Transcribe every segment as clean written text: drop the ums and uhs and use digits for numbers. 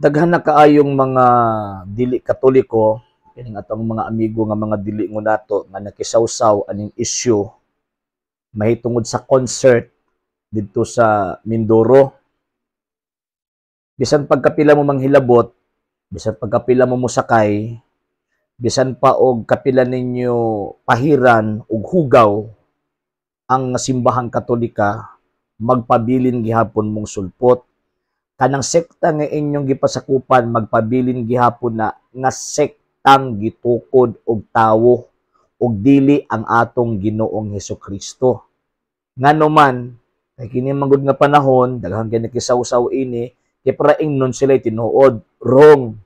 Daghan na kaayong mga dili Katoliko, kining atong mga amigo nga mga dili ngo nato nga nakisawsaw aning issue mahitungod sa concert didto sa Mindoro. Bisan pagkapila mo manghilabot, bisan pagkapila mo musakay, bisan pa og kapila ninyo pahiran og hugaw ang simbahang Katolika, magpabilin gihapon mong sulpot. Kanang sekta nga inyong gipasakupan, magpabilin gihapon na nga sektang gitukod og tawo og dili ang atong Ginoong Hesukristo. Nganuman, kay kini manggod nga panahon, daghang kinikisawsaw ini, kay para ingnon sila tinuod, wrong.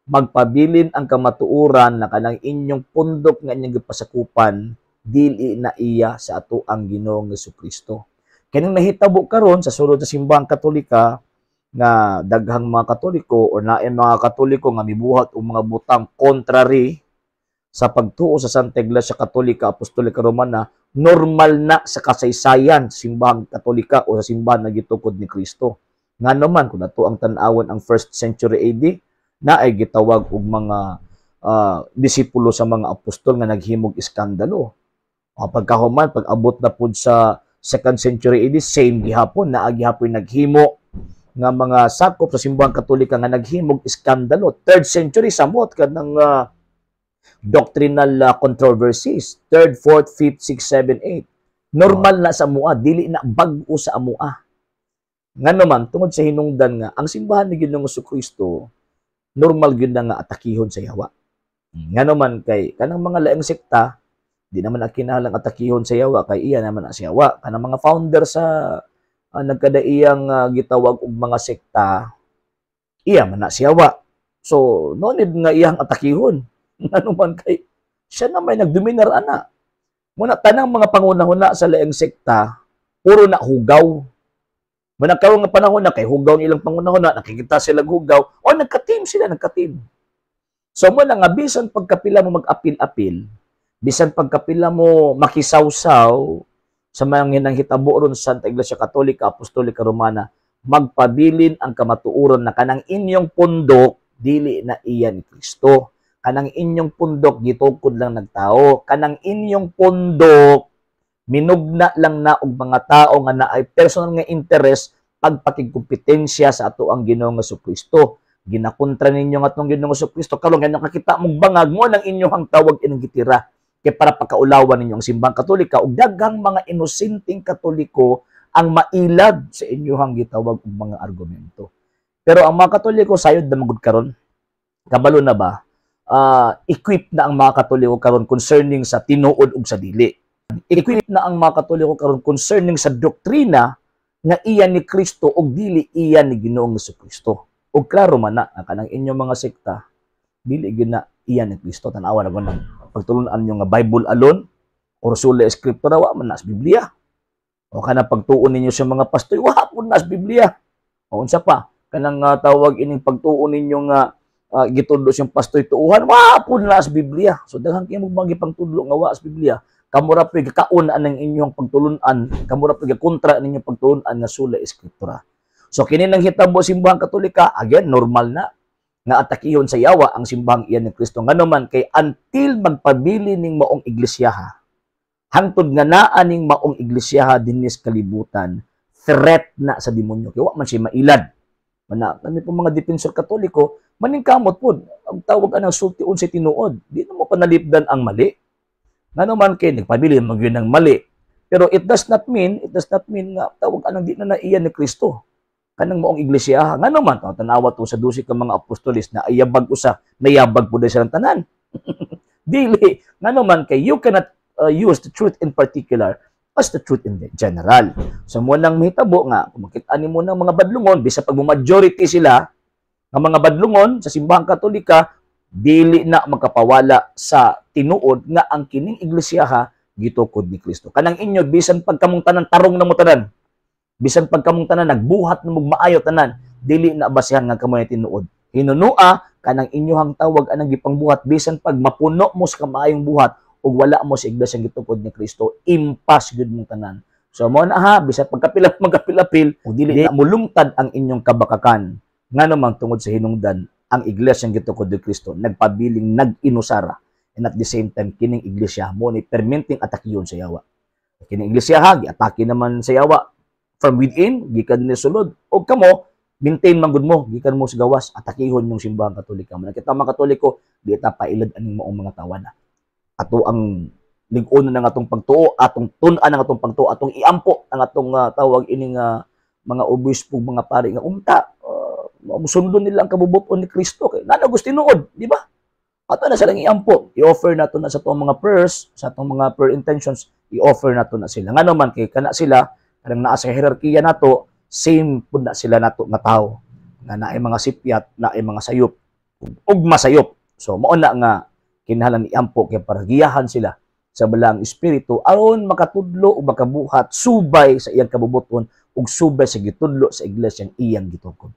Magpabilin ang kamatuoran na kanang inyong pundok nga inyong gipasakupan, dili na iya sa ato ang Ginoong Hesukristo. Kanang nahitabo karon sa sulod sa simbahang Katolika, nga daghang mga Katoliko o naay mga Katoliko nga mibuhat og mga butang contrary sa pagtuo sa Santa Iglesia Katolika Apostolika Romana, normal na sa kasaysayan sa simbahang Katolika o sa simbahan na gitukod ni Kristo. Nga naman kung nato ang tan-awon ang 1st century AD na ay gitawag og mga disipulo sa mga apostol nga naghimog iskandalo. Pagkahuman pag abot na pud sa 2nd century AD, same gihapon na gihapon naghimo nga mga sakop sa simbahang Katolika nga naghimog iskandalo. 3rd century samot kanang doctrinal controversies. 3rd, 4th, 5th, 6th, 7th, 8th. Normal na sa amua, dili na bag-o sa amua. Nga naman, tungod sa hinungdan nga, ang simbahan ni Ginoong Jesucristo, normal gyud na nga atakihon sa yawa. Nga naman kay kanang mga laing sekta, di naman na kinahanglang atakihon sa yawa kay iya naman na sa yawa. Kanang mga founder sa nagkadaiyang gitawag og mga sekta, iya man na siyawa. So, no need nga iyang atakihon. Ano man kay, siya na may nagdominar ana. Muna, tanang mga pangunahuna sa laing sekta, puro na hugaw. Muna karon nga panahon na, kay hugaw nilang pangunahuna, nakikita sila hugaw, o nagka-team sila, nagka-team. So, muna nga, bisan pagkapila mo mag-apil-apil, bisan pagkapila mo makisawsaw, sa mga hinanghitabo ron sa Santa Iglesia Katolika, Apostolika Romana, magpabilin ang kamatuoron na kanang inyong pundok, dili na iya ni Kristo. Kanang inyong pundok, gitukod lang nagtao. Kanang inyong pundok, minugna lang na og mga tao nga naay personal nga interest pagpakigkompetensya sa ato ang Ginoong Jesucristo. Ginakontra ninyo nga atong Ginoong Jesucristo, karon ganyan nakita mong bangag mo nang inyong tawag inang gitira. Kaya para pakaulawan ninyo ang simbahang Katolika, o daghang mga inosenteng Katoliko ang mailad sa inyong gitawag og mga argumento. Pero ang mga Katoliko, sayod na magud karon, kabalo na ba, equip na ang mga Katoliko karon concerning sa tinuod ug sa dili. Equip na ang mga Katoliko karon concerning sa doktrina nga iya ni Kristo ug dili iya ni Ginoong Jesucristo. Ug klaro man na kanang inyong mga sekta, dili gyud na iya ni Kristo. Tan-awa na gunang pagtulunan nyo nga Bible alone or sola scriptura, wa man nas Biblia. O kana pagtuon ninyo sa mga pastoy, wa pud nas Biblia. O unsa pa, kanang tawag ining pagtuon ninyo nga gitudlo siyang pastoy tuuhan, wa pud nas Biblia. So daghang kay mo bang pagtudlo nga wa sa Biblia. Kamura pa kaon ang inyong pagtulunan, kamura pa kontra ninyong pagtulunan nga sola scriptura. So kini nang hitabo simbahang Katolika, again normal na nga atakihon sa yawa ang simbahang iyan ni Kristo. Nga naman, kay until magpabili ning maong iglesyaha, hangtod nga naa ning maong iglesyaha dinis kalibutan, threat na sa demonyo. Kaya wa man siya mailad. Kami po mga depensor Katoliko, maningkamot po, ang tawag anang sultiun sa tinuod. Di na mo panalipdan ang mali. Nga naman, kay nagpabili mag yun ng mali. Pero it does not mean nga tawag anang di na iyan ni Kristo. Kanang maong iglesia, nga naman, tanawa to sa dusik ng mga apostolis na ayabag usa, nayabag po dahil silang tanan. Dili, nga naman, kay you cannot use the truth in particular as the truth in general. So, mo nang mahitabo nga, kung makita mo ng mga badlungon, bisa pag majority sila, ng mga badlungon sa simbahang Katolika, dili na magkapawala sa tinuod nga ang kining iglesiyaha gitukod ni Kristo. Kanang inyo, bisan pagkamong tanan, tarong na mo tanan, bisan pagkamong tanan nagbuhat na maayo tanan, dili na basihan nga kamoy tinuod. Hinunua kanang inyohang tawag anang gipangbuhat, bisan pag mapuno mo sa kamaayong buhat ug wala mo sa iglesia gitukod ni Kristo, impas gyud mong tanan. So mo na ha, bisan pagkapila magapil-apil ug dili na mulungtad ang inyong kabakakan Nga naman tungod sa hinungdan, ang iglesyang gitukod ni Kristo nagpabiling nag-inusara, and at the same time kining iglesia mo ni permenting atakiyon sa yawa. Kining iglesia ha giatake naman sa yawa from within, gikan ni sulod, o kamo maintain man gud mo gikan mo sa gawas, atakihon yung simbahang Katolika. Nakita mga Katoliko di ta pailad aning maong mga tawana. Ato ang lig-on na nga atong pagtuo, atong tun-an nga atong pagtuo, atong iampo ang atong tawag ining mga obispo, mga pari nga unta sundon nila ang kabubuton ni Kristo kay nana gusto tinuod, di ba? Ato na silang iampo, i-offer nato na sa atong mga prayers, sa atong mga prayer intentions, i-offer nato na sila. Nga naman kay kana sila kanang naa sa hierarkiya nato, same pud na sila nato nga tawo. Nga naay mga sipyat, naay mga sayop, ug masayop. So mao na nga kinahanglan iampo kay para giyahan sila sa balang espiritu aron makatudlo o makabuhat subay sa iyang kabubuton ug subay sa gitudlo sa iglesyang iyang gitukod.